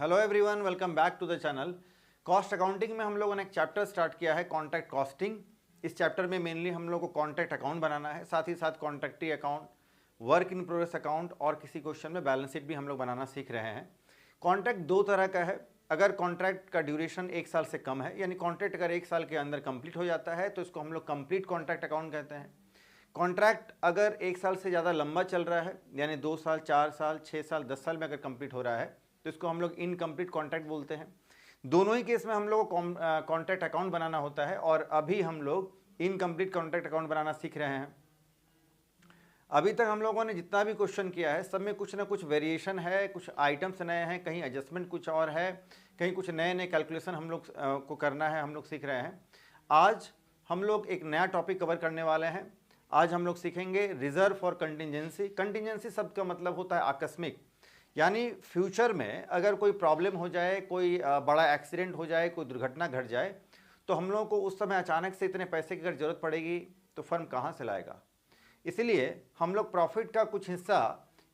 Hello everyone, welcome back to the channel. Cost accounting में हम लोगों ने एक चैप्टर स्टार्ट किया है, कॉन्ट्रैक्ट कॉस्टिंग। इस चैप्टर में मेनली हम लोग को कॉन्ट्रैक्ट अकाउंट बनाना है, साथ ही साथ contractee account, work in progress account और किसी क्वेश्चन में बैलेंस शीट भी हम लोग बनाना सीख रहे हैं। कॉन्ट्रैक्ट दो तरह का है। अगर कॉन्ट्रैक्ट का ड्यूरेशन 1 साल से कम है, यानी कॉन्ट्रैक्ट अगर 1 साल के अंदर कंप्लीट हो जाता है तो इसको हम लोग कंप्लीट कॉन्ट्रैक्ट अकाउंट कहते हैं। कॉन्ट्रैक्ट अगर 1 साल से ज़्यादा लंबा चल रहा है, यानी 2 साल, 4 साल, 6 साल, 10 साल में अगर कंप्लीट हो रहा है तो इसको हम लोग इनकम्प्लीट कॉन्ट्रैक्ट बोलते हैं। दोनों ही केस में हम लोग को कॉन्ट्रैक्ट अकाउंट बनाना होता है और अभी हम लोग इनकम्प्लीट कॉन्ट्रैक्ट अकाउंट बनाना सीख रहे हैं। अभी तक हम लोगों ने जितना भी क्वेश्चन किया है सब में कुछ ना कुछ वेरिएशन है, कुछ आइटम्स नए हैं, कहीं एडजस्टमेंट कुछ और है, कहीं कुछ नए नए कैलकुलेशन हम लोग को करना है, हम लोग सीख रहे हैं। आज हम लोग एक नया टॉपिक कवर करने वाले हैं। आज हम लोग सीखेंगे रिजर्व फॉर कंटिजेंसी। कंटिजेंसी शब्द का मतलब होता है आकस्मिक, यानी फ्यूचर में अगर कोई प्रॉब्लम हो जाए, कोई बड़ा एक्सीडेंट हो जाए, कोई दुर्घटना घट जाए तो हम लोगों को उस समय अचानक से इतने पैसे की अगर जरूरत पड़ेगी तो फर्म कहाँ से लाएगा। इसीलिए हम लोग प्रॉफिट का कुछ हिस्सा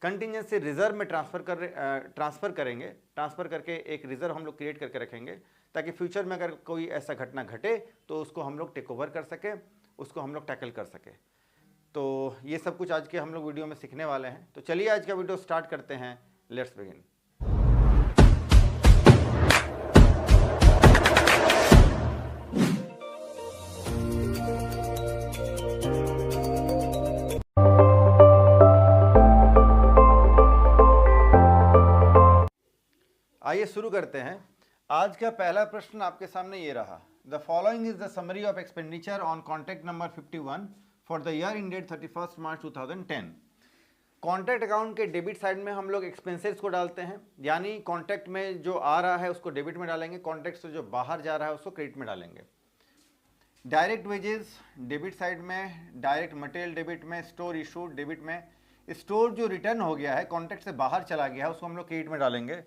कंटिजेंसी रिजर्व में ट्रांसफ़र करेंगे। ट्रांसफ़र करके एक रिजर्व हम लोग क्रिएट करके रखेंगे ताकि फ्यूचर में अगर कोई ऐसा घटना घटे तो उसको हम लोग टेक ओवर कर सकें, उसको हम लोग टैकल कर सकें। तो ये सब कुछ आज के हम लोग वीडियो में सीखने वाले हैं। तो चलिए आज का वीडियो स्टार्ट करते हैं। Let's begin. आइए शुरू करते हैं। आज का पहला प्रश्न आपके सामने ये रहा। The following is the summary of expenditure on contract number 51 for the year ended 31 March 2010। Contract account के डेबिट साइड में हम लोग एक्सपेंसेस को डालते हैं, यानी कॉन्ट्रैक्ट में जो आ रहा है उसको डेबिट में डालेंगे, कॉन्ट्रैक्ट से जो बाहर जा रहा है उसको क्रेडिट में डालेंगे। डायरेक्ट वेजेस डेबिट साइड में, डायरेक्ट मटेरियल डेबिट में, स्टोर इशूड डेबिट में। स्टोर जो रिटर्न हो गया है, कॉन्ट्रैक्ट से बाहर चला गया है, उसको हम लोग क्रेडिट में डालेंगे।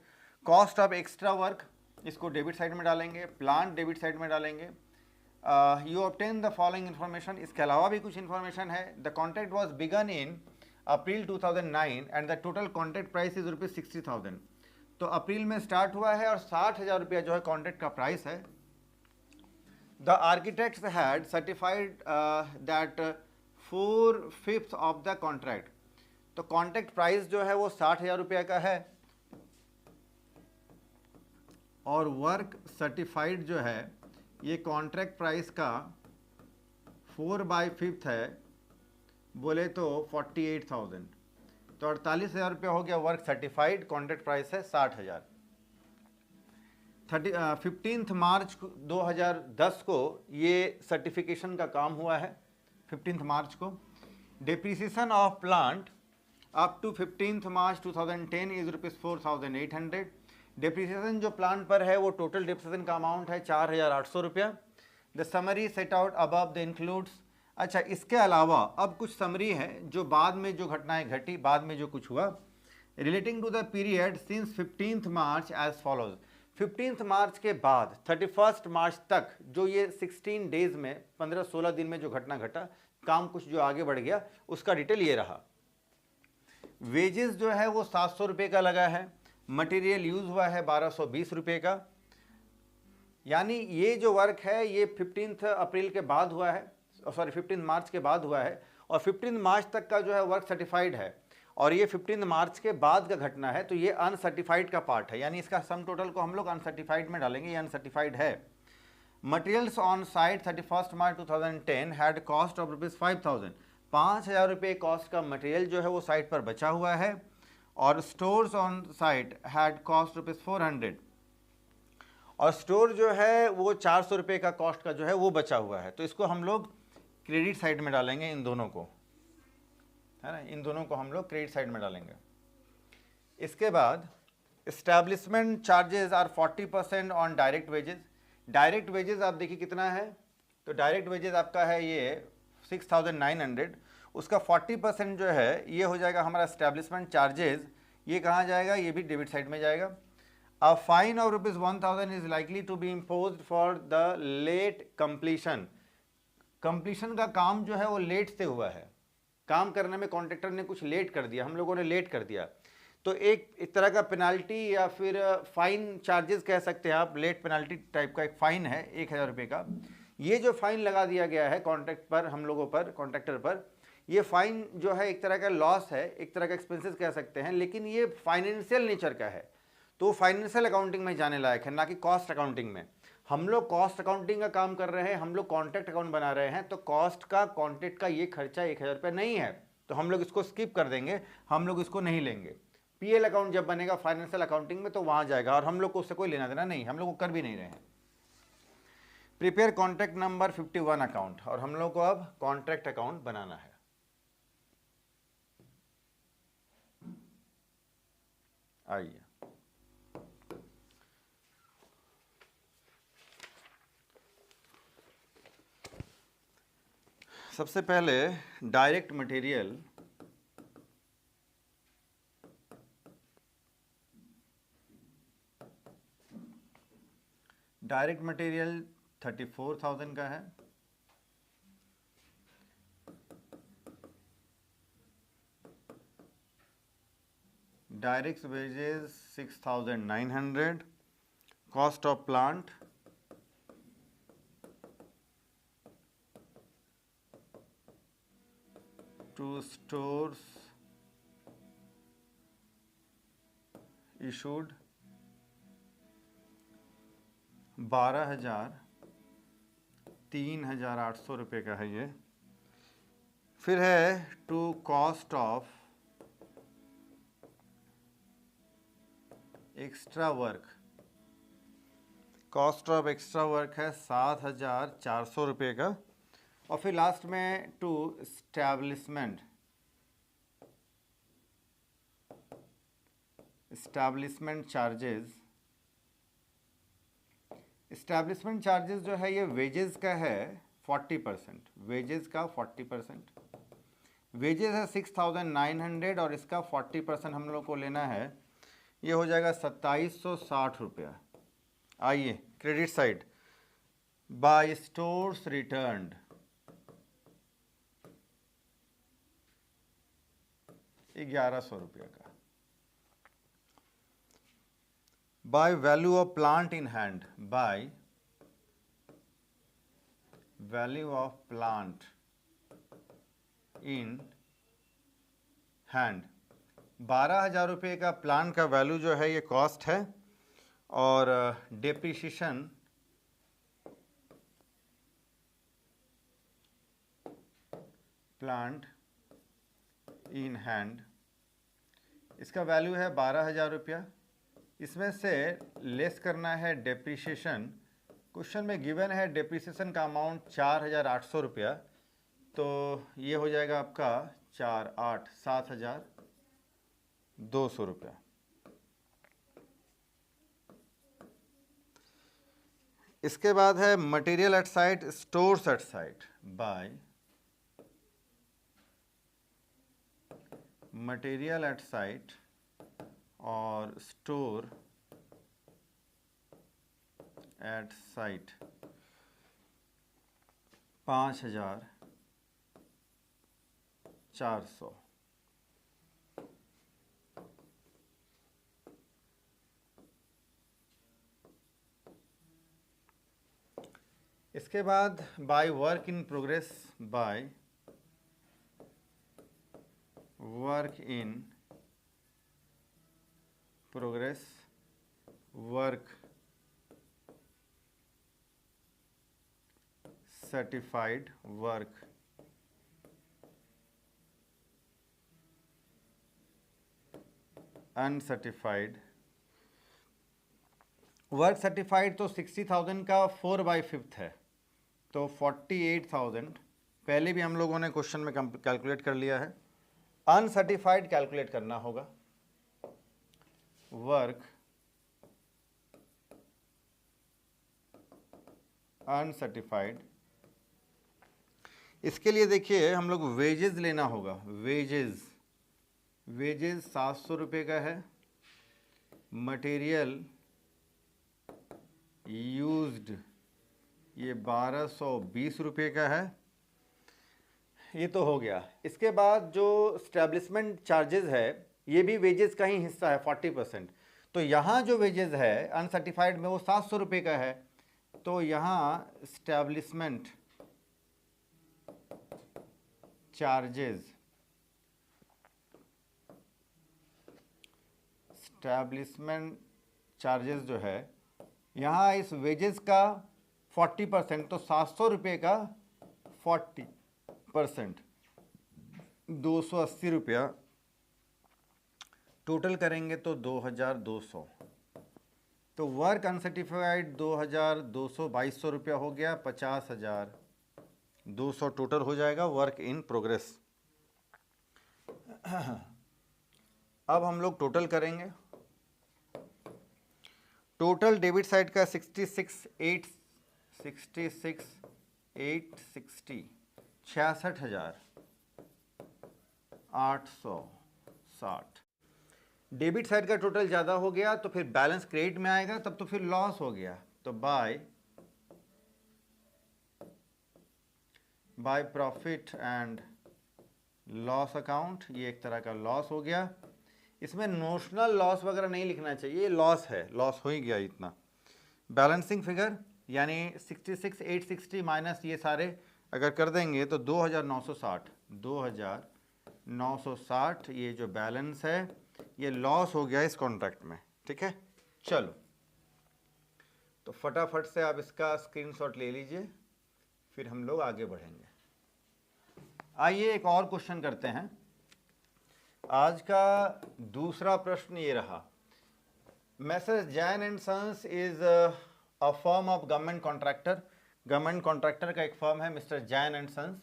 कॉस्ट ऑफ एक्स्ट्रा वर्क, इसको डेबिट साइड में डालेंगे। प्लांट डेबिट साइड में डालेंगे। You obtain the following information, इसके अलावा भी कुछ इन्फॉर्मेशन है। The contract was begun in April 2009 and the total contract price is ₹60,000। तो अप्रैल में स्टार्ट हुआ है और 60,000 रुपया जो है कॉन्ट्रैक्ट का प्राइस है। The architects had certified that 4/5 of the contract. तो कॉन्ट्रैक्ट प्राइस जो है वो 60,000 रुपया का है और वर्क सर्टिफाइड जो है ये कॉन्ट्रैक्ट प्राइस का 4/5 है, बोले तो 48,000। तो 48,000 रुपया हो गया वर्क सर्टिफाइड। कॉन्ट्रैक्ट प्राइस है 60,000। 15 मार्च 2010 को ये सर्टिफिकेशन का काम हुआ है। 15 मार्च को। Depreciation of plant up to 15 March 2010 is ₹4,800। Depreciation जो प्लांट पर है वो टोटल डिप्रिसिएशन का अमाउंट है 4,800 रुपया। The summary set out above the includes. अच्छा, इसके अलावा अब कुछ समरी है जो बाद में जो घटनाएं घटी, बाद में जो कुछ हुआ relating to the period since 15 March as follows. 15 March के बाद 31 मार्च तक जो ये 16 डेज में, 15-16 दिन में जो घटना घटा, काम कुछ जो आगे बढ़ गया, उसका डिटेल ये रहा। वेजेस जो है वो 700 रुपये का लगा है। मटेरियल यूज हुआ है 1220 रुपये का। यानी ये जो वर्क है ये 15 अप्रैल के बाद हुआ है, सॉरी 15 मार्च के बाद हुआ है और 15 मार्च तक का जो है वर्क सर्टिफाइड है और ये 15 मार्च के बाद का घटना है, तो ये अनसर्टिफाइड का पार्ट है, यानी इसका सम टोटल को हम लोग अनसर्टिफाइड में डालेंगे, ये अनसर्टिफाइड है। Materials on site 31 March 2010 had cost of ₹5,000। 5,000 रुपये कॉस्ट का मटेरियल जो है वो साइट पर बचा हुआ है और stores on site had cost ₹400 और स्टोर जो है वो 400 रुपये का कॉस्ट का जो है वो बचा हुआ है। तो इसको हम लोग क्रेडिट साइड में डालेंगे, इन दोनों को, है ना, इन दोनों को हम लोग क्रेडिट साइड में डालेंगे। इसके बाद establishment charges are 40% on direct wages. Direct wages आप देखिए कितना है, तो डायरेक्ट वेजेस आपका है ये 6,900, उसका 40% जो है ये हो जाएगा हमारा एस्टैब्लिशमेंट चार्जेस। ये कहाँ जाएगा, ये भी डेबिट साइड में जाएगा। A fine of ₹1,000 is likely to be imposed for the late completion. Completion का काम जो है वो लेट से हुआ है, काम करने में कॉन्ट्रैक्टर ने कुछ लेट कर दिया, हम लोगों ने लेट कर दिया, तो एक तरह का पेनाल्टी या फिर फाइन चार्जेस कह सकते हैं आप, लेट पेनाल्टी टाइप का एक फाइन है 1000 रुपये का। ये जो फाइन लगा दिया गया है कॉन्ट्रैक्ट पर, हम लोगों पर, कॉन्ट्रैक्टर पर, ये फाइन जो है एक तरह का लॉस है, एक तरह का एक्सपेंसेस कह सकते हैं, लेकिन ये फाइनेंशियल नेचर का है, तो फाइनेंशियल अकाउंटिंग में जाने लायक है, ना कि कॉस्ट अकाउंटिंग में। हम लोग कॉस्ट अकाउंटिंग का काम कर रहे हैं, हम लोग कॉन्ट्रैक्ट अकाउंट बना रहे हैं, तो कॉस्ट का, कॉन्ट्रैक्ट का ये खर्चा 1000 रुपये नहीं है, तो हम लोग इसको स्किप कर देंगे, हम लोग इसको नहीं लेंगे। पीएल अकाउंट जब बनेगा फाइनेंशियल अकाउंटिंग में तो वहां जाएगा, और हम लोग को उससे कोई लेना देना नहीं, हम लोग को कर भी नहीं रहे हैं। प्रिपेयर कॉन्ट्रैक्ट नंबर 51 अकाउंट, और हम लोग को अब कॉन्ट्रैक्ट अकाउंट बनाना है। आइए, सबसे पहले डायरेक्ट मटेरियल, डायरेक्ट मटेरियल 34,000 का है। Direct wages 6,900, cost of plant to stores issued 12,000, 3,800 रुपये का है ये। फिर है to cost of extra work, cost of extra work है 7,400 रुपये का। और फिर लास्ट में to establishment, establishment charges, establishment charges जो है ये वेजेस का है 40%, वेजेस का 40%, वेजेस है 6,900 और इसका 40% हम लोग को लेना है, ये हो जाएगा 2,760 रुपया। आइए credit side, by stores returned 1,100 रुपया का। By value of plant in hand, by value of plant in hand, 12,000 रुपये का प्लांट का वैल्यू जो है ये कॉस्ट है, और डेप्रिसिएशन प्लांट इन हैंड, इसका वैल्यू है 12,000 रुपया। इसमें से लेस करना है डेप्रिसिएशन, क्वेश्चन में गिवन है डेप्रिसिएशन का अमाउंट 4,800 रुपया, तो ये हो जाएगा आपका 4, 8, 7,200 रुपया। इसके बाद है material at site, stores at site, by material at site और स्टोर एट साइट 5,400। इसके बाद by work in progress, by work in progress, work certified work, uncertified work. Certified तो 60,000 का 4/5 है, तो 48,000 पहले भी हम लोगों ने क्वेश्चन में कैलकुलेट कर लिया है। अनसर्टिफाइड कैलकुलेट करना होगा, वर्क अनसर्टिफाइड। इसके लिए देखिए हम लोग वेजेस लेना होगा, वेजेस 700 रुपये का है, मटेरियल यूज्ड ये 1,220 रुपये का है, ये तो हो गया। इसके बाद जो स्टैब्लिशमेंट चार्जेस है ये भी वेजेस का ही हिस्सा है 40%। तो यहाँ जो वेजेस है अनसर्टिफाइड में वो 700 रुपये का है, तो यहाँ स्टैब्लिशमेंट चार्जेस, स्टैब्लिशमेंट चार्जेस जो है यहाँ इस वेजेस का 40%, तो 700 रुपये का 40% 280 रुपया, टोटल करेंगे तो 2200। तो वर्क अनसर्टिफाइड 2200, 2200 रुपया हो गया, 50,200 टोटल हो जाएगा वर्क इन प्रोग्रेस। अब हम लोग टोटल करेंगे। टोटल डेबिट साइड का 66,860 66,860 डेबिट साइड का टोटल ज़्यादा हो गया तो फिर बैलेंस क्रेडिट में आएगा, तब तो फिर लॉस हो गया। तो by profit and loss account, ये एक तरह का लॉस हो गया। इसमें नोशनल लॉस वगैरह नहीं लिखना चाहिए, ये लॉस है, लॉस हो ही गया इतना। बैलेंसिंग फिगर यानी 66,860 माइनस ये सारे अगर कर देंगे तो 2,960 ये जो बैलेंस है ये लॉस हो गया इस कॉन्ट्रैक्ट में। ठीक है, चलो तो फटाफट से आप इसका स्क्रीनशॉट ले लीजिए, फिर हम लोग आगे बढ़ेंगे। आइए एक और क्वेश्चन करते हैं। आज का दूसरा प्रश्न ये रहा, Messrs Jain and sons is a firm of government contractor. Government contractor का एक फर्म है mister Jain and sons.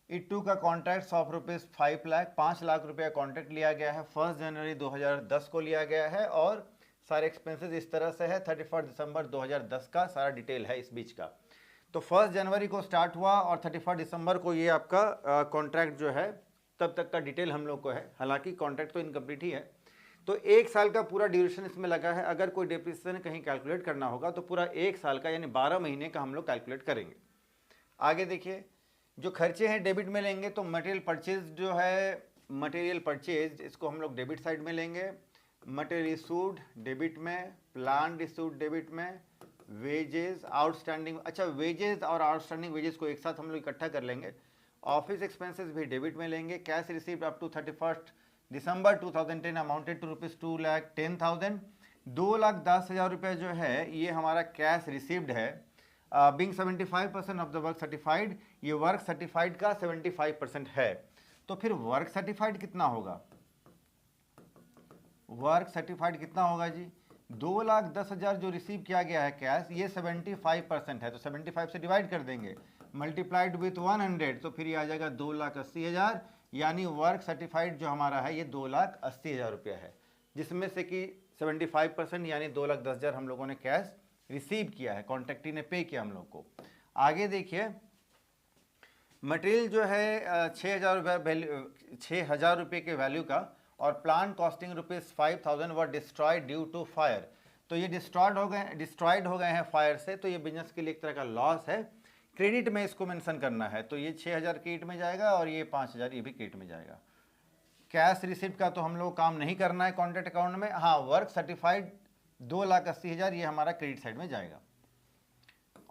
It took का contract of rupees 5 lakh, 5 lakh रुपया कॉन्ट्रैक्ट लिया गया है। 1 जनवरी 2010 को लिया गया है और सारे एक्सपेंसेस इस तरह से है। 31 दिसंबर 2010 का सारा डिटेल है इस बीच का। तो 1 जनवरी को स्टार्ट हुआ और 31 दिसंबर को ये आपका कॉन्ट्रैक्ट जो है तब तक का डिटेल हम लोग को है। हालांकि कॉन्ट्रैक्ट तो इनकम्प्लीट ही है। तो 1 साल का पूरा ड्यूरेशन इसमें लगा है। अगर कोई डेप्रिसिएशन कहीं कैलकुलेट करना होगा तो पूरा 1 साल का यानी 12 महीने का हम लोग कैलकुलेट करेंगे। आगे देखिए, जो खर्चे हैं डेबिट में लेंगे तो मटेरियल परचेज जो है, मटेरियल परचेज इसको हम लोग डेबिट साइड में लेंगे। मटेरियल इशूड डेबिट में, प्लांट इशूड डेबिट में, वेजेस आउटस्टैंडिंग, अच्छा वेजेस और आउटस्टैंडिंग वेजेस को एक साथ हम लोग इकट्ठा कर लेंगे। ऑफिस एक्सपेंसेस भी डेबिट में लेंगे। Cash received up to 31 December 2010 amounted to rupees 2,10,000। 2,10,000 रुपये जो है ये हमारा कैश रिसीव्ड है। Being 75% of the work certified, ये वर्क सर्टिफाइड का 75% है। तो फिर वर्क सर्टिफाइड कितना होगा? वर्क सर्टिफाइड कितना होगा जी? 2,10,000 जो रिसीव किया गया है कैश, ये 75% है, तो 75 से डिवाइड कर देंगे, मल्टीप्लाइड विथ 100, तो फिर ये आ जाएगा 2,80,000। यानी वर्क सर्टिफाइड जो हमारा है ये 2,80,000 रुपया है, जिसमें से कि 75% यानी 2,10,000 हम लोगों ने कैश रिसीव किया है, कॉन्ट्रैक्टी ने पे किया हम लोग को। आगे देखिए, मटेरियल जो है 6,000 रुपये के वैल्यू का और plant costing rupees 5,000 were destroyed due to fire. तो ये डिस्ट्रॉयड हो गए हैं फायर से, तो ये बिजनेस के लिए एक तरह का लॉस है। क्रेडिट में इसको मेंशन करना है, तो ये 6,000 क्रेडिट में जाएगा और ये 5,000 ये भी क्रेडिट में जाएगा। कैश रिसिप्ट का तो हम लोग काम नहीं करना है कॉन्ट्रैक्ट अकाउंट में। हाँ, वर्क सर्टिफाइड 2,80,000 ये हमारा क्रेडिट साइड में जाएगा।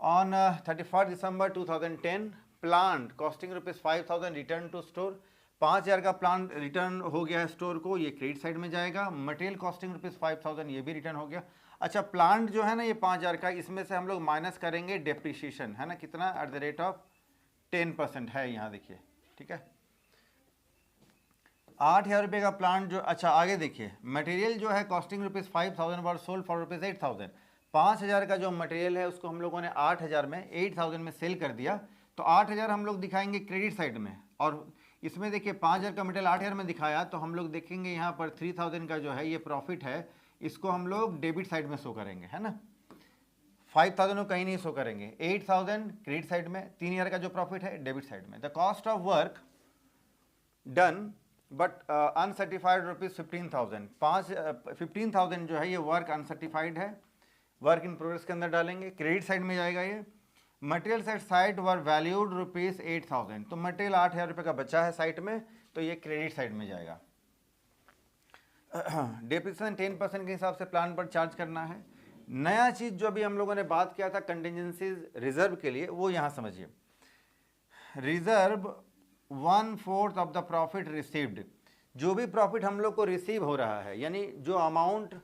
On 31 December 2010 plant costing rupees 5,000 return to store, 5,000 का प्लांट रिटर्न हो गया है स्टोर को, ये क्रेडिट साइड में जाएगा। मटेरियल कॉस्टिंग रुपीज़ 5,000 ये भी रिटर्न हो गया। अच्छा, प्लांट जो है ना ये 5,000 का, इसमें से हम लोग माइनस करेंगे डेप्रिसिएशन, है ना, कितना एट द रेट ऑफ 10% है यहाँ देखिए, ठीक है। 8,000 रुपये का प्लांट जो, अच्छा आगे देखिए, मटेरियल जो है costing rupees 5,000 were sold for rupees 8,000। 5,000 का जो मटेरियल है उसको हम लोगों ने 8,000 में 8,000 में सेल कर दिया, तो 8,000 हम लोग दिखाएंगे क्रेडिट साइड में। और इसमें देखिए 5,000 का मटेरियल 8,000 में दिखाया, तो हम लोग देखेंगे यहाँ पर 3,000 का जो है ये प्रॉफिट है, इसको हम लोग डेबिट साइड में शो करेंगे, है ना। 5,000 को कहीं नहीं शो करेंगे, 8,000 क्रेडिट साइड में, 3,000 का जो प्रॉफिट है डेबिट साइड में। The cost of work done but uncertified rupees 15,000। 15,000 जो है ये वर्क अनसर्टिफाइड है, वर्क इन प्रोग्रेस के अंदर डालेंगे, क्रेडिट साइड में जाएगा ये। मटेरियल सेट साइट वर वैल्यूड रुपीज़ 8,000, तो मटेरियल 8,000 रुपये का बचा है साइट में, तो ये क्रेडिट साइड में जाएगा। डेप्रिसिएशन 10% के हिसाब से प्लान पर चार्ज करना है। नया चीज जो अभी हम लोगों ने बात किया था कंटिजेंसीज रिजर्व के लिए, वो यहां समझिए। Reserve 1/4 of the profit received, जो भी प्रॉफिट हम लोग को रिसीव हो रहा है, यानी जो amount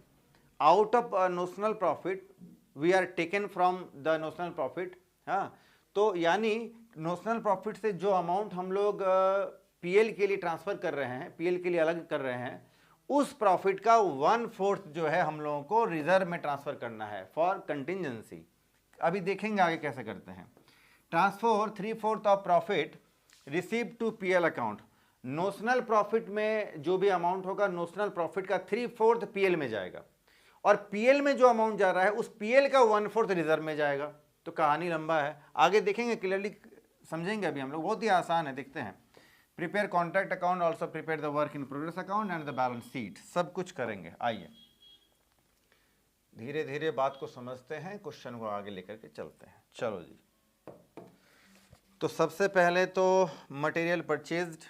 out of notional profit we are taken from the notional profit, हाँ, तो यानी नोशनल प्रॉफिट से जो अमाउंट हम लोग पीएल के लिए ट्रांसफर कर रहे हैं, पीएल के लिए अलग कर रहे हैं, उस प्रॉफिट का 1/4 जो है हम लोगों को रिजर्व में ट्रांसफर करना है फॉर कंटिजेंसी। अभी देखेंगे आगे कैसे करते हैं। Transfer 3/4 of profit receive to PL account, notional profit में जो भी अमाउंट होगा नोशनल प्रॉफिट का 3/4 पीएल में जाएगा, और पीएल में जो अमाउंट जा रहा है उस पीएल का 1/4 रिजर्व में जाएगा। तो कहानी लंबा है, आगे देखेंगे, क्लियरली समझेंगे। अभी हम लोग बहुत ही आसान है, देखते हैं। Prepare contract account, also prepare the work in progress account and the balance sheet, सब कुछ करेंगे। आइए धीरे धीरे बात को समझते हैं, क्वेश्चन को आगे लेकर के चलते हैं। चलो जी, तो सबसे पहले तो मटेरियल परचेज्ड,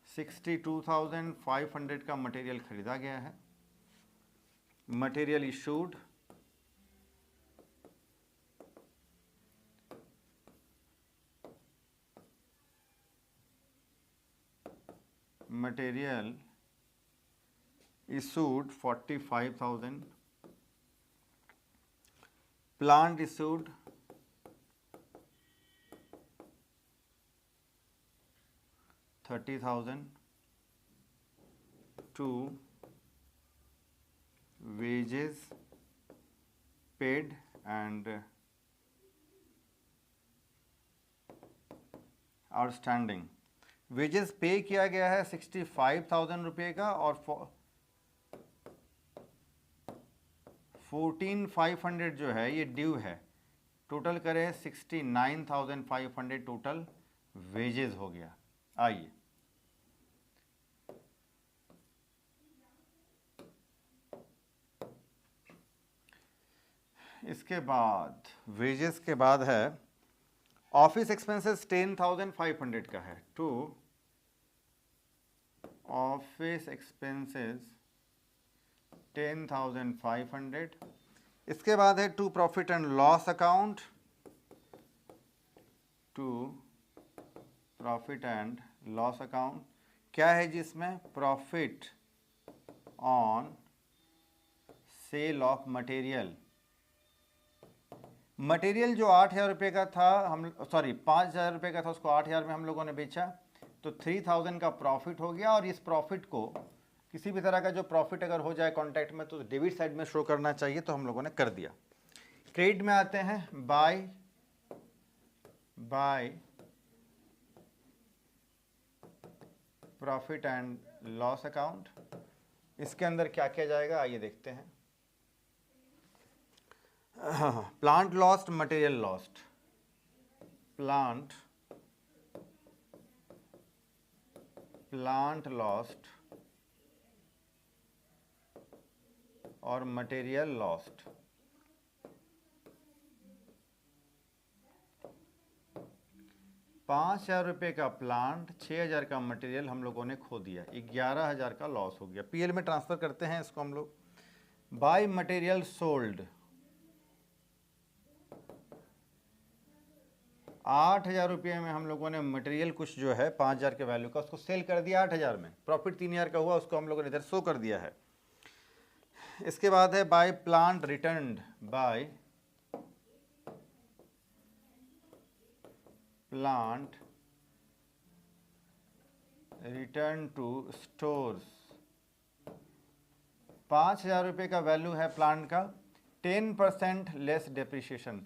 $62,500 का मटेरियल खरीदा गया है। Material issued material issued 45,000, plant issued 30,000, to wages paid and outstanding. Wages पे किया गया है 65,000 रुपये का, और 14,500 जो है ये ड्यू है। टोटल करें 69,500 टोटल वेजेस हो गया। आइए इसके बाद वेजेस के बाद है ऑफिस एक्सपेंसेस 10,500 का है, टू ऑफिस एक्सपेंसेस 10,500। इसके बाद है to profit and loss account, to profit and loss account. क्या है जिसमें profit on sale of material. Material जो 8,000 रुपये का था, हम 5,000 रुपये का था, उसको 8,000 में हम लोगों ने बेचा, तो 3,000 का प्रॉफिट हो गया। और इस प्रॉफिट को किसी भी तरह का जो प्रॉफिट अगर हो जाए कॉन्ट्रैक्ट में तो डेबिट साइड में शो करना चाहिए, तो हम लोगों ने कर दिया। क्रेडिट में आते हैं, by profit and loss account. इसके अंदर क्या किया जाएगा आइए देखते हैं। Plant lost, material lost. Plant lost और मटेरियल लॉस्ट। ₹5,000 का प्लांट, 6,000 का मटेरियल हम लोगों ने खो दिया, 11,000 का लॉस हो गया। पीएल में ट्रांसफर करते हैं इसको हम लोग। बाय मटेरियल सोल्ड, 8,000 रुपये में हम लोगों ने मटेरियल कुछ जो है 5,000 के वैल्यू का उसको सेल कर दिया 8,000 में। प्रॉफिट 3,000 का हुआ, उसको हम लोगों ने इधर शो कर दिया है। इसके बाद है by plant returned, by plant return to stores. 5,000 रुपये का वैल्यू है प्लांट का, 10% लेस डेप्रिसिएशन।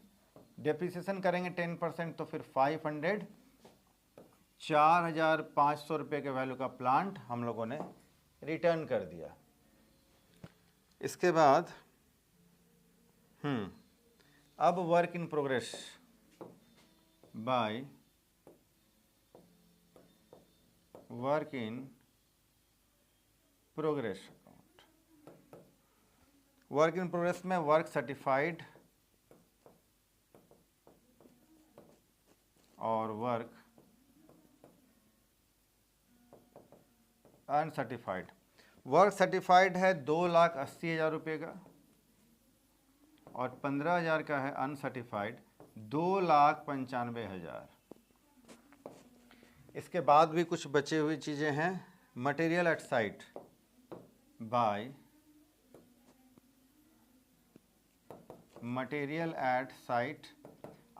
डेप्रिसिएशन करेंगे 10% तो फिर 500, 4,500 रुपये के वैल्यू का प्लांट हम लोगों ने रिटर्न कर दिया। इसके बाद अब work in progress, by work in progress account. Work in progress में वर्क सर्टिफाइड और वर्क अनसर्टिफाइड। वर्क सर्टिफाइड है 2,80,000 रुपये का और 15,000 का है अनसर्टिफाइड 2,95,000। इसके बाद भी कुछ बचे हुई चीज़ें हैं। Material at site by material at site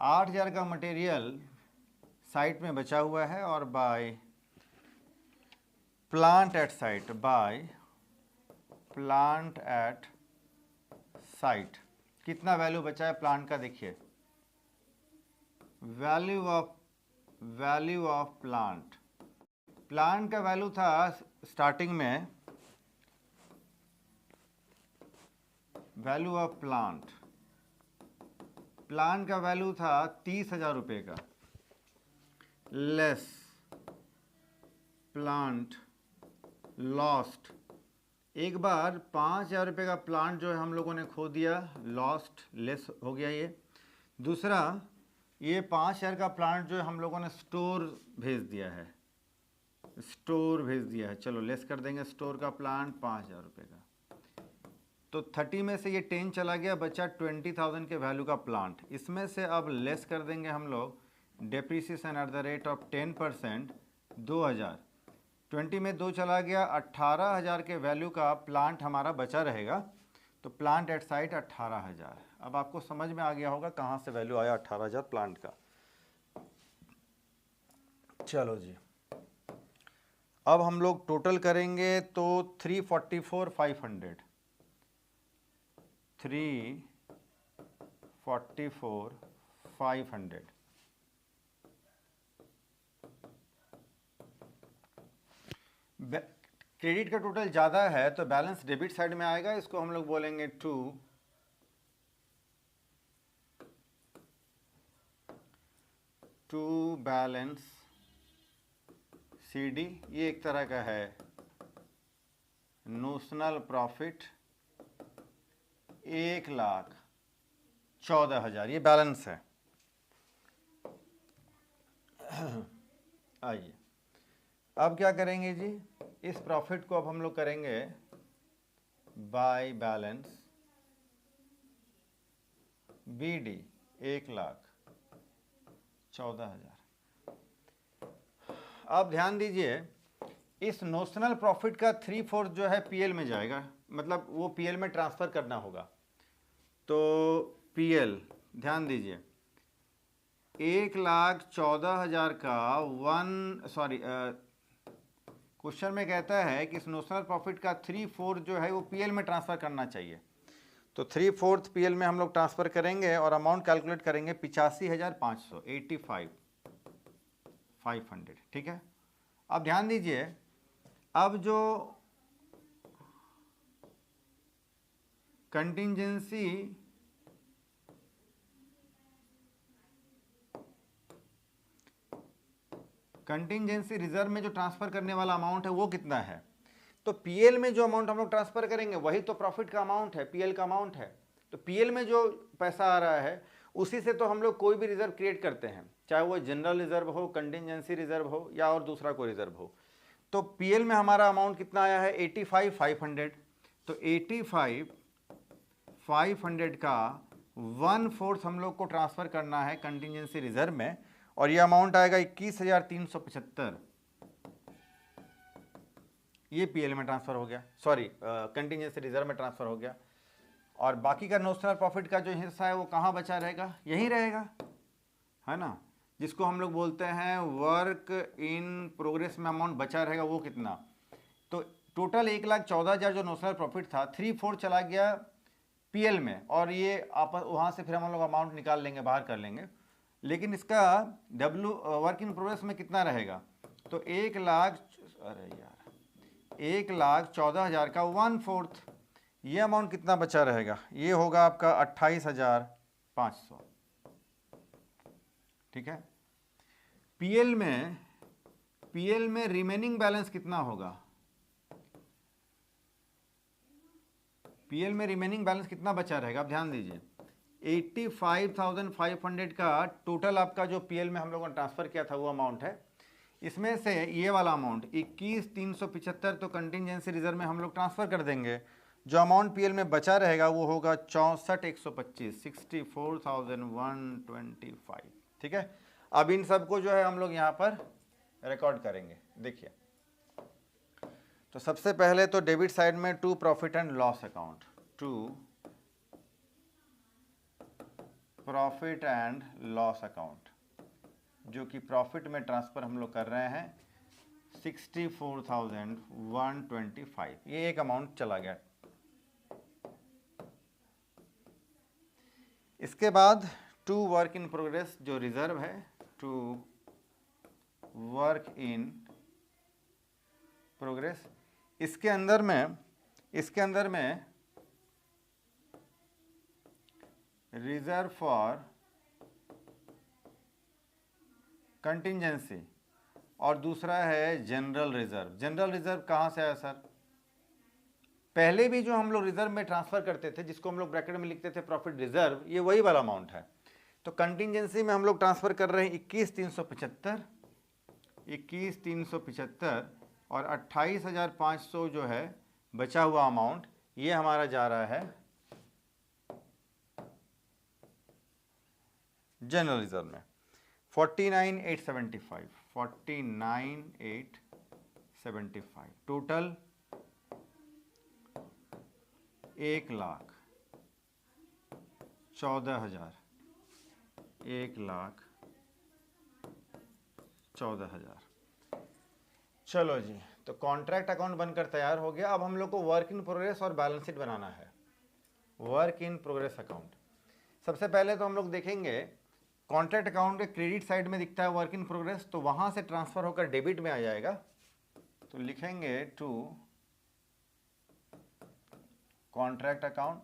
8,000 का मटेरियल साइट में बचा हुआ है और by plant at site by plant at site कितना वैल्यू बचा है प्लांट का देखिए। वैल्यू ऑफ प्लांट का वैल्यू था स्टार्टिंग में, वैल्यू ऑफ प्लांट का वैल्यू था 30,000 रुपये का, लेस प्लांट लॉस्ट। एक बार 5,000 रुपये का प्लांट जो है हम लोगों ने खो दिया, लॉस्ट, लेस हो गया ये। दूसरा, ये 5,000 का प्लांट जो है हम लोगों ने स्टोर भेज दिया है, चलो लेस कर देंगे स्टोर का प्लांट 5,000 रुपये का। तो 30 में से ये 10 चला गया, बचा 20,000 के वैल्यू का प्लांट। इसमें से अब लेस कर देंगे हम लोग depreciation at the rate of 10% 2,000। 20 में 2 चला गया, 18,000 के वैल्यू का प्लांट हमारा बचा रहेगा। तो प्लांट एट साइट 18,000। अब आपको समझ में आ गया होगा कहाँ से वैल्यू आया 18,000 प्लांट का। चलो जी, अब हम लोग टोटल करेंगे तो 344,500 344,500। क्रेडिट का टोटल ज़्यादा है तो बैलेंस डेबिट साइड में आएगा, इसको हम लोग बोलेंगे टू बैलेंस CD। ये एक तरह का है नोशनल प्रॉफिट 1,14,000, ये बैलेंस है। आइए अब क्या करेंगे जी, इस प्रॉफिट को अब हम लोग करेंगे बाय बैलेंस BD 1,14,000। अब ध्यान दीजिए, इस नोशनल प्रॉफिट का 3/4 जो है PL में जाएगा, मतलब वो PL में ट्रांसफ़र करना होगा। तो PL ध्यान दीजिए, 1,14,000 का क्वेश्चन में कहता है कि इस नोशनल प्रॉफिट का 3/4 जो है वो PL में ट्रांसफ़र करना चाहिए। तो 3/4 PL में हम लोग ट्रांसफ़र करेंगे और अमाउंट कैलकुलेट करेंगे 85,500 85,500। ठीक है। अब ध्यान दीजिए, अब जो कंटिंजेंसी रिजर्व में जो ट्रांसफ़र करने वाला अमाउंट है वो कितना है। तो PL में जो अमाउंट हम लोग ट्रांसफ़र करेंगे वही तो प्रॉफिट का अमाउंट है, PL का अमाउंट है। तो PL में जो पैसा आ रहा है उसी से तो हम लोग कोई भी रिजर्व क्रिएट करते हैं, चाहे वो जनरल रिजर्व हो, कंटिंजेंसी रिजर्व हो या और दूसरा कोई रिजर्व हो। तो PL में हमारा अमाउंट कितना आया है 85,500। तो 85,500 का 1/4 हम लोग को ट्रांसफ़र करना है कंटिंजेंसी रिजर्व में, और ये अमाउंट आएगा 21,375। ये PL में ट्रांसफ़र हो गया, सॉरी कंटिंजेंसी रिजर्व में ट्रांसफ़र हो गया। और बाकी का नोशनल प्रॉफिट का जो हिस्सा है वो कहाँ बचा रहेगा, यहीं रहेगा, है ना, जिसको हम लोग बोलते हैं वर्क इन प्रोग्रेस में अमाउंट बचा रहेगा वो कितना। तो टोटल 1,14,000 जो नोशनल प्रॉफिट था 3/4 चला गया PL में, और ये आप वहाँ से फिर हम लोग अमाउंट निकाल लेंगे, बाहर कर लेंगे। लेकिन इसका वर्क इन प्रोग्रेस में कितना रहेगा, तो 1,14,000 का 1/4, ये अमाउंट कितना बचा रहेगा, ये होगा आपका 28,500। ठीक है। PL में रिमेनिंग बैलेंस कितना होगा, PL में रिमेनिंग बैलेंस कितना बचा रहेगा, अब ध्यान दीजिए। 85,500 का टोटल आपका जो पीएल में हम लोगों ने ट्रांसफ़र किया था वो अमाउंट है। इसमें से ये वाला अमाउंट 21,375 तो कंटिजेंसी रिजर्व में हम लोग ट्रांसफ़र कर देंगे। जो अमाउंट पीएल में बचा रहेगा वो होगा 64,125, 64,125। ठीक है, अब इन सबको जो है हम लोग यहाँ पर रिकॉर्ड करेंगे। देखिए, तो सबसे पहले तो डेबिट साइड में to profit and loss account, to profit and loss account, जो कि प्रॉफिट में ट्रांसफ़र हम लोग कर रहे हैं 64,125, ये एक अमाउंट चला गया। इसके बाद टू वर्क इन प्रोग्रेस जो रिजर्व है, टू वर्क इन प्रोग्रेस, इसके अंदर में रिजर्व फॉर कंटिजेंसी और दूसरा है जनरल रिजर्व। जनरल रिजर्व कहाँ से आया सर? पहले भी जो हम लोग रिजर्व में ट्रांसफर करते थे, जिसको हम लोग ब्रैकेट में लिखते थे प्रॉफिट रिजर्व, ये वही वाला अमाउंट है। तो कंटिजेंसी में हम लोग ट्रांसफर कर रहे हैं 21,375 और 28,500 जो है बचा हुआ अमाउंट, ये हमारा जा रहा है जनरल रिजर्व में 49,875, 49,875 टोटल 1,14,000, 1,14,000। चलो जी, तो कॉन्ट्रैक्ट अकाउंट बनकर तैयार हो गया। अब हम लोग को वर्क इन प्रोग्रेस और बैलेंस शीट बनाना है। वर्क इन प्रोग्रेस अकाउंट, सबसे पहले तो हम लोग देखेंगे कॉन्ट्रैक्ट अकाउंट के क्रेडिट साइड में दिखता है वर्क इन प्रोग्रेस, तो वहां से ट्रांसफर होकर डेबिट में आ जाएगा। तो लिखेंगे टू कॉन्ट्रैक्ट अकाउंट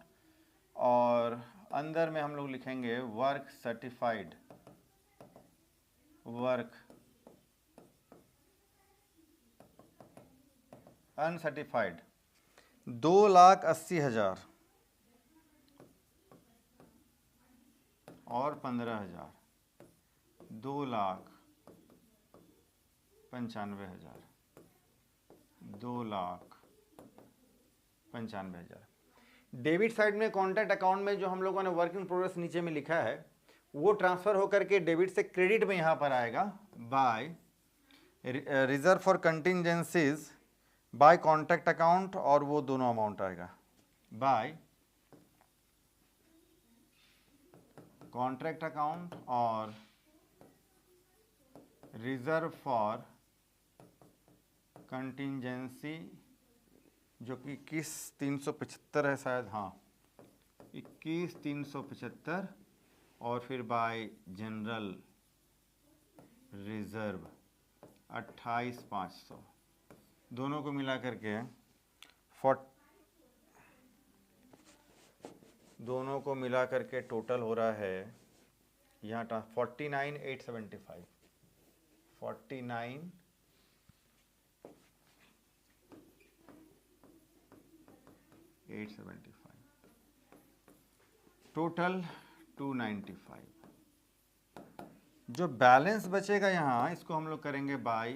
और अंदर में हम लोग लिखेंगे वर्क सर्टिफाइड, वर्क अनसर्टिफाइड 2,80,000 और 15,000, 2,95,000, 2,95,000। डेबिट साइड में कॉन्ट्रैक्ट अकाउंट में जो हम लोगों ने वर्क इन प्रोग्रेस नीचे में लिखा है वो ट्रांसफर होकर के डेबिट से क्रेडिट में यहाँ पर आएगा by reserve for contingencies by contract account, और वो दोनों अमाउंट आएगा बाय कॉन्ट्रैक्ट अकाउंट और रिजर्व फॉर कंटिजेंसी, जो कि 21,375 है शायद, हाँ 21,375, और फिर बाय जनरल रिजर्व 28,500, दोनों को मिला करके दोनों को मिला करके टोटल हो रहा है यहाँ 49,875, 49,875 टोटल 295। जो बैलेंस बचेगा यहाँ, इसको हम लोग करेंगे बाय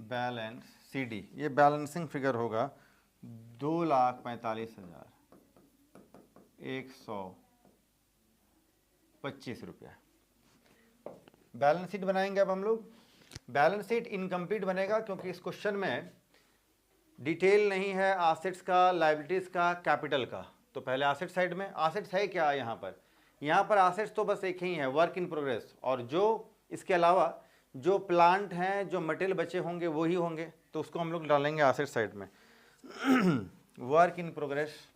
बैलेंस सीडी। ये बैलेंसिंग फिगर होगा 2,45,125 रुपया। बैलेंस शीट बनाएंगे अब हम लोग। बैलेंस शीट इनकम्प्लीट बनेगा क्योंकि इस क्वेश्चन में डिटेल नहीं है एसेट्स का, लायबिलिटीज का, कैपिटल का। तो पहले एसेट साइड में एसेट्स है क्या यहाँ पर? यहाँ पर एसेट्स तो बस एक ही है, वर्क इन प्रोग्रेस, और जो इसके अलावा जो प्लांट हैं, जो मटेरियल बचे होंगे वो ही होंगे, तो उसको हम लोग डालेंगे एसेट साइड में। वर्क इन प्रोग्रेस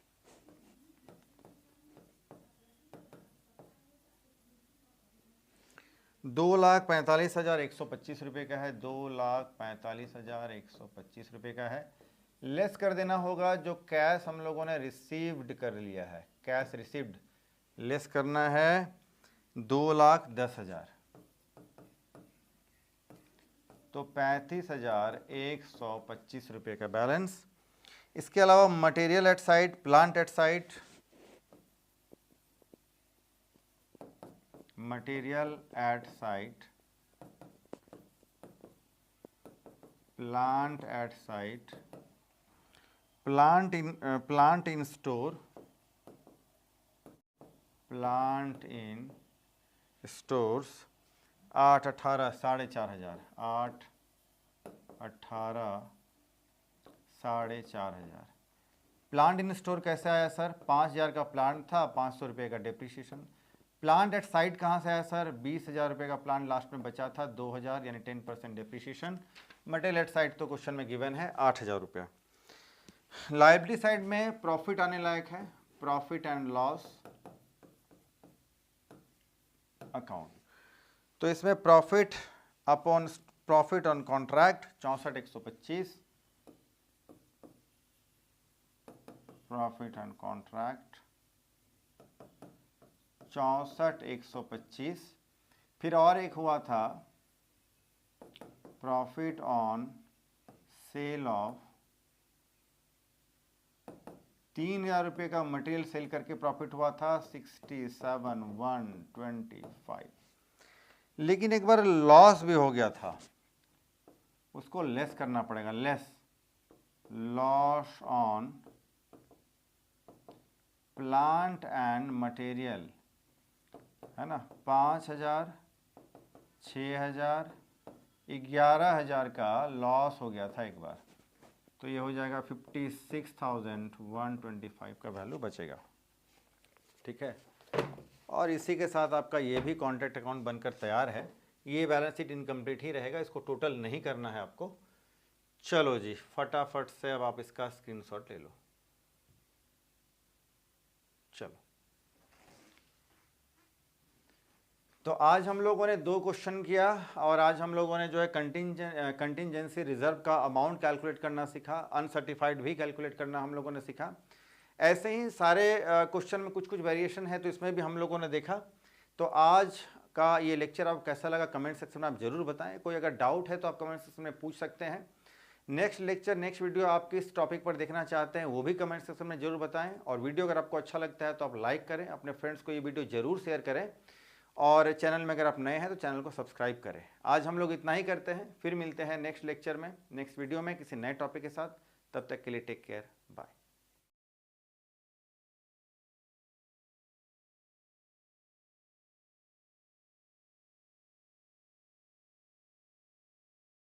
₹2,45,125 का है, 2,45,125 रुपये का है। लेस कर देना होगा जो कैश हम लोगों ने रिसीव्ड कर लिया है, कैश रिसीव्ड लेस करना है 2,10,000, तो 35,125 रुपये का बैलेंस। इसके अलावा material at site, plant at site, material at site, plant at site, plant in store, plant in stores 8, 18, 4,500, 8, 18, 4,500। Plant in store कैसे आया सर? 5,000 का प्लांट था, 500 रुपये का डिप्रिसिएशन। प्लांट एट साइट कहाँ से आया सर? 20,000 रुपये का प्लांट लास्ट में बचा था, 2,000 यानी 10% डिप्रिसिएशन। मटेरियल एट साइट तो क्वेश्चन में गिवन है 8,000 रुपया। लायबिलिटी साइड में प्रॉफिट आने लायक है, प्रॉफिट एंड लॉस अकाउंट। तो इसमें profit upon profit on contract 64,125, profit on contract 64,125। फिर और एक हुआ था प्रॉफिट ऑन सेल ऑफ 3,000 रुपये का मटेरियल सेल करके प्रॉफिट हुआ था 67,125। लेकिन एक बार लॉस भी हो गया था, उसको लेस करना पड़ेगा, less loss on plant and material, है ना, 5,000, 6,000, 11,000 का लॉस हो गया था एक बार। तो ये हो जाएगा 56,125 का वैल्यू बचेगा। ठीक है, और इसी के साथ आपका ये भी कॉन्ट्रैक्ट अकाउंट बनकर तैयार है। ये बैलेंस शीट इनकम्प्लीट ही रहेगा, इसको टोटल नहीं करना है आपको। चलो जी, फटाफट से अब आप इसका स्क्रीनशॉट ले लो। चलो, तो आज हम लोगों ने 2 क्वेश्चन किया और आज हम लोगों ने जो है कंटिंजेंसी रिजर्व का अमाउंट कैलकुलेट करना सीखा, अनसर्टिफाइड भी कैलकुलेट करना हम लोगों ने सीखा। ऐसे ही सारे क्वेश्चन में कुछ कुछ वेरिएशन है, तो इसमें भी हम लोगों ने देखा। तो आज का ये लेक्चर आपको कैसा लगा कमेंट सेक्शन में आप ज़रूर बताएं। कोई अगर डाउट है तो आप कमेंट सेक्शन में पूछ सकते हैं। नेक्स्ट लेक्चर, नेक्स्ट वीडियो आप किस टॉपिक पर देखना चाहते हैं वो भी कमेंट सेक्शन में जरूर बताएं। और वीडियो अगर आपको अच्छा लगता है तो आप लाइक करें, अपने फ्रेंड्स को ये वीडियो जरूर शेयर करें, और चैनल में अगर आप नए हैं तो चैनल को सब्सक्राइब करें। आज हम लोग इतना ही करते हैं, फिर मिलते हैं नेक्स्ट लेक्चर में, नेक्स्ट वीडियो में किसी नए टॉपिक के साथ। तब तक के लिए टेक केयर, बाय।